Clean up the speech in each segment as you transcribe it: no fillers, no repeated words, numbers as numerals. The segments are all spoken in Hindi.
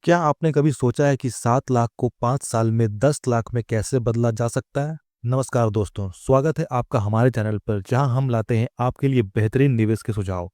क्या आपने कभी सोचा है कि 7 लाख को 5 साल में 10 लाख में कैसे बदला जा सकता है? नमस्कार दोस्तों, स्वागत है आपका हमारे चैनल पर जहां हम लाते हैं आपके लिए बेहतरीन निवेश के सुझाव।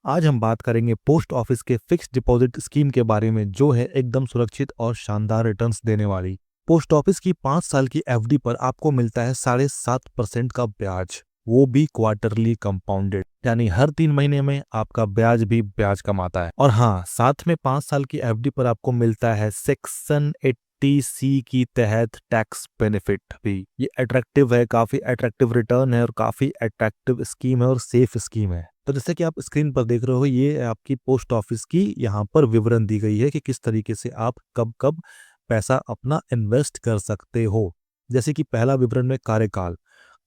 आज हम बात करेंगे पोस्ट ऑफिस के फिक्स्ड डिपॉजिट स्कीम के बारे में जो है एकदम सुरक्षित और शानदार रिटर्न्स देने वाली। पोस्ट ऑफिस की 5 साल की एफडी पर आपको मिलता है 7.5% का ब्याज, वो भी क्वार्टरली कंपाउंडेड, यानी हर 3 महीने में आपका ब्याज भी ब्याज कमाता है। और हाँ, साथ में 5 साल की एफडी पर आपको मिलता है सेक्शन 80C की तहत टैक्स बेनिफिट भी। ये अट्रैक्टिव है, काफी अट्रैक्टिव रिटर्न है और काफी अट्रैक्टिव स्कीम है और सेफ स्कीम है। तो जैसे कि आप स्क्रीन पर देख रहे हो, ये आपकी पोस्ट ऑफिस की यहाँ पर विवरण दी गई है कि किस तरीके से आप कब कब पैसा अपना इन्वेस्ट कर सकते हो। जैसे कि पहला विवरण में कार्यकाल,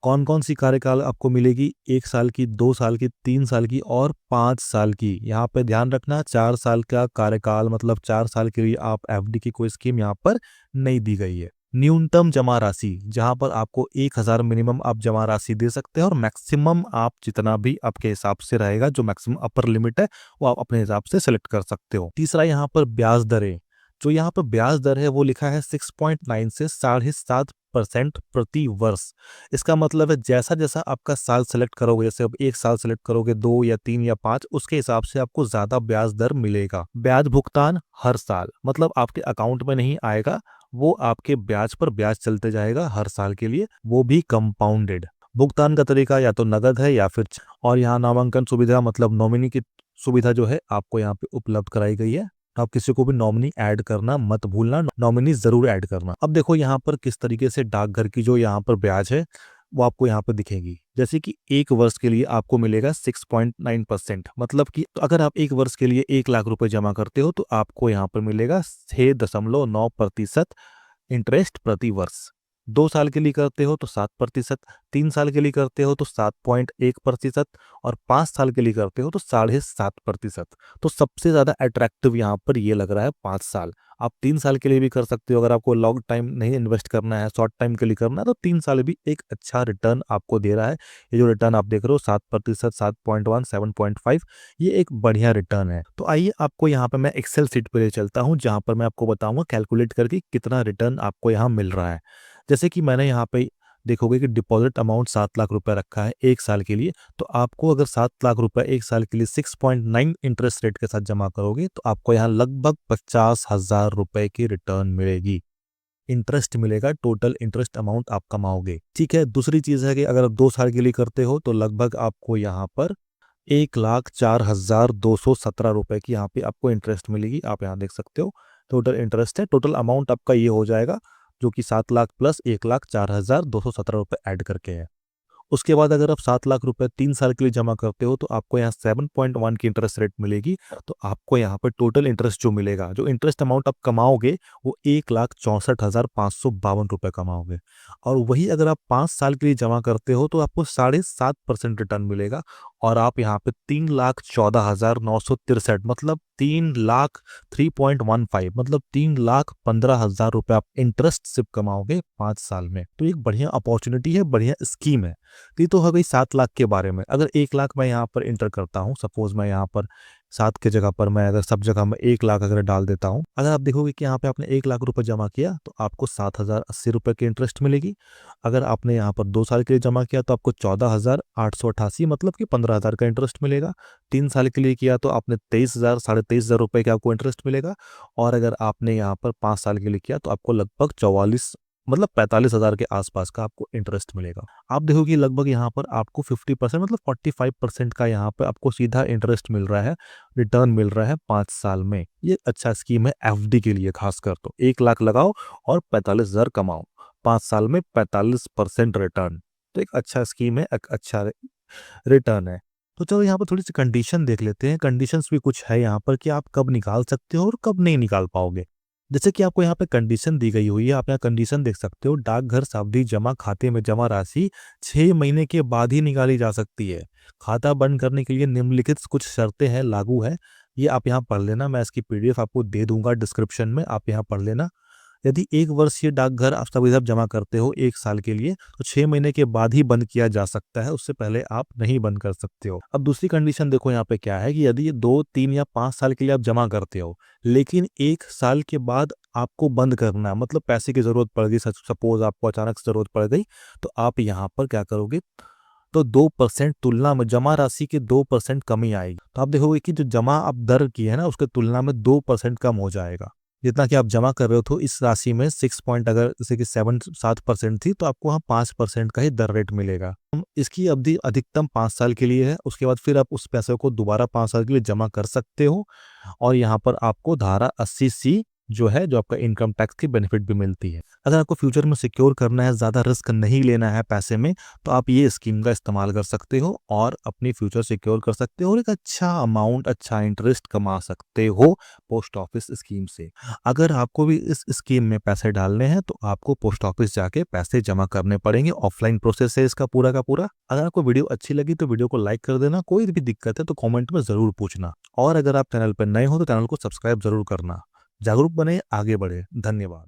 कौन कौन सी कार्यकाल आपको मिलेगी, 1 साल की, 2 साल की, 3 साल की और 5 साल की। यहाँ पे ध्यान रखना, 4 साल का कार्यकाल मतलब 4 साल के लिए आप एफडी की कोई स्कीम यहाँ पर नहीं दी गई है। न्यूनतम जमा राशि, जहां पर आपको 1,000 मिनिमम आप जमा राशि दे सकते हैं और मैक्सिमम आप जितना भी आपके हिसाब से रहेगा, जो मैक्सिमम अपर लिमिट है वो आप अपने हिसाब से सेलेक्ट कर सकते हो। तीसरा, यहाँ पर ब्याज दरें, जो यहाँ पर ब्याज दर है वो लिखा है 6.9 से 7.5% प्रति वर्ष। इसका मतलब है जैसा जैसा आपका साल सेलेक्ट करोगे, जैसे अब 1 साल सेलेक्ट करोगे, 2 या 3 या 5, उसके हिसाब से आपको ज्यादा ब्याज दर मिलेगा। ब्याज भुगतान हर साल, मतलब आपके अकाउंट में नहीं आएगा, वो आपके ब्याज पर ब्याज चलते जाएगा हर साल के लिए, वो भी कंपाउंडेड। भुगतान का तरीका या तो नगद है या फिर और यहाँ नामांकन सुविधा मतलब नॉमिनी की सुविधा जो है आपको यहाँ पे उपलब्ध कराई गई है। आप किसी को भी नॉमिनी ऐड करना मत भूलना, नॉमिनी जरूर ऐड करना। अब देखो यहाँ पर किस तरीके से डाकघर की जो यहाँ पर ब्याज है वो आपको यहाँ पर दिखेगी। जैसे कि 1 वर्ष के लिए आपको मिलेगा 6.9%, मतलब कि अगर आप 1 वर्ष के लिए 1 लाख रुपए जमा करते हो तो आपको यहाँ पर मिलेगा 6.9% इंटरेस्ट प्रति वर्ष। 2 साल के लिए करते हो तो 7%, 3 साल के लिए करते हो तो 7.1% और 5 साल के लिए करते हो तो 7.5%। तो सबसे ज्यादा अट्रैक्टिव यहाँ पर ये लग रहा है 5 साल। आप 3 साल के लिए भी कर सकते हो, अगर आपको लॉन्ग टाइम नहीं इन्वेस्ट करना है, शॉर्ट टाइम के लिए करना है, तो 3 साल भी एक अच्छा रिटर्न आपको दे रहा है। ये जो रिटर्न आप देख रहे हो 7%, 7.1, 7.5, ये एक बढ़िया रिटर्न है। तो आइए आपको यहाँ पे मैं एक्सेल सीट पे ले चलता हूँ जहाँ पर मैं आपको बताऊंगा कैलकुलेट करके कितना रिटर्न आपको यहाँ मिल रहा है। जैसे कि मैंने यहाँ पे देखोगे कि डिपॉजिट अमाउंट 7 लाख रुपए रखा है 1 साल के लिए, तो आपको अगर 7 लाख रुपए 1 साल के लिए 6.9 इंटरेस्ट रेट के साथ जमा करोगे तो आपको यहाँ लगभग 50,000 रुपए की रिटर्न मिलेगी। इंटरेस्ट मिलेगा, टोटल इंटरेस्ट अमाउंट आप कमाओगे। ठीक है, दूसरी चीज है कि अगर आप 2 साल के लिए करते हो तो लगभग आपको यहाँ पर 1,04,217 रुपए की यहाँ पे आपको इंटरेस्ट मिलेगी। आप यहाँ देख सकते हो टोटल इंटरेस्ट है, टोटल अमाउंट आपका ये हो जाएगा जो कि 7 लाख प्लस 1,04,217 रुपए ऐड करके है। उसके बाद अगर आप 7 लाख रुपए 3 साल के लिए जमा करते हो तो आपको यहाँ 7.1 की इंटरेस्ट रेट मिलेगी। तो आपको यहाँ पर टोटल इंटरेस्ट जो मिलेगा, जो इंटरेस्ट अमाउंट आप कमाओगे वो 1,64,552 रुपए कमाओगे। और वही अगर आप 5 साल के लिए जमा करते हो तो आपको 7.5% रिटर्न मिलेगा और आप यहाँ पे 3,14,963 मतलब 3,03,15 मतलब 3,15,000 रुपए आप इंटरेस्ट सिर्फ कमाओगे 5 साल में। तो एक बढ़िया अपॉर्चुनिटी है, बढ़िया स्कीम है। तो ये तो है भाई 7 लाख के बारे में। अगर 1 लाख मैं यहाँ पर इंटर करता हूँ, सपोज मैं यहाँ पर 7 के जगह पर मैं अगर सब जगह में 1 लाख अगर डाल देता हूँ, अगर आप देखोगे कि यहाँ पे आपने 1 लाख रुपए जमा किया तो आपको 7,080 रुपए की इंटरेस्ट मिलेगी। अगर आपने यहाँ पर 2 साल के लिए जमा किया तो आपको 14,888 मतलब कि 15,000 का इंटरेस्ट मिलेगा। 3 साल के लिए किया तो आपने 23,000 23,500 रुपए का आपको इंटरेस्ट मिलेगा। और अगर आपने यहाँ पर 5 साल के लिए किया तो आपको लगभग 44 मतलब 45,000 के आसपास का आपको इंटरेस्ट मिलेगा। आप देखोगे लगभग यहाँ पर आपको 50% मतलब 45% का यहाँ पर आपको सीधा इंटरेस्ट मिल रहा है, रिटर्न मिल रहा है 5 साल में। ये अच्छा स्कीम है एफडी के लिए, खासकर तो 1 लाख लगाओ और 45,000 कमाओ, 5 साल में 45% रिटर्न। तो एक अच्छा स्कीम है, एक अच्छा रिटर्न है। तो चलो यहाँ पर थोड़ी सी कंडीशन देख लेते हैं। कंडीशंस भी कुछ है यहाँ पर कि आप कब निकाल सकते हो और कब नहीं निकाल पाओगे। जैसे कि आपको यहाँ पे कंडीशन दी गई हुई है, आप यहाँ कंडीशन देख सकते हो, डाकघर सावधि जमा खाते में जमा राशि 6 महीने के बाद ही निकाली जा सकती है। खाता बंद करने के लिए निम्नलिखित कुछ शर्तें हैं, लागू है। ये आप यहाँ पढ़ लेना, मैं इसकी पीडीएफ आपको दे दूंगा डिस्क्रिप्शन में, आप यहाँ पढ़ लेना। यदि 1 वर्षीय डाकघर आप तभी जब जमा करते हो 1 साल के लिए, तो 6 महीने के बाद ही बंद किया जा सकता है, उससे पहले आप नहीं बंद कर सकते हो। अब दूसरी कंडीशन देखो यहाँ पे क्या है कि यदि ये 2, 3 या 5 साल के लिए आप जमा करते हो, लेकिन 1 साल के बाद आपको बंद करना है, मतलब पैसे की ज़रूरत पड़ गई, सपोज़ आपको अचानक से ज़रूरत पड़ गई, तो आप यहाँ पर क्या करोगे, तो 2% तुलना में जमा राशि के 2% कमी आएगी। तो आप देखोगे कि जो जमा आप दर की है ना, उसके तुलना में 2% कम हो जाएगा। जितना कि आप जमा कर रहे हो, तो इस राशि में 6 पॉइंट अगर जैसे कि 7% थी, तो आपको वहाँ 5% का ही दर रेट मिलेगा। इसकी अवधि अधिकतम 5 साल के लिए है, उसके बाद फिर आप उस पैसे को दोबारा 5 साल के लिए जमा कर सकते हो और यहाँ पर आपको धारा 80C जो है, जो आपका इनकम टैक्स की बेनिफिट भी मिलती है। अगर आपको फ्यूचर में सिक्योर करना है, ज़्यादा रिस्क नहीं लेना है पैसे में, तो आप ये स्कीम का इस्तेमाल कर सकते हो और अपनी फ्यूचर सिक्योर कर सकते हो और एक अच्छा अमाउंट, अच्छा इंटरेस्ट कमा सकते हो पोस्ट ऑफिस स्कीम से। अगर आपको भी इस स्कीम में पैसे डालने हैं, तो आपको पोस्ट ऑफिस जाके पैसे जमा करने पड़ेंगे। ऑफलाइन प्रोसेस है इसका पूरा का पूरा। अगर आपको वीडियो अच्छी लगी तो वीडियो को लाइक कर देना। कोई भी दिक्कत है तो कमेंट में ज़रूर पूछना और अगर आप चैनल पर नए हो तो चैनल को सब्सक्राइब ज़रूर करना। जागरूक बने, आगे बढ़े। धन्यवाद।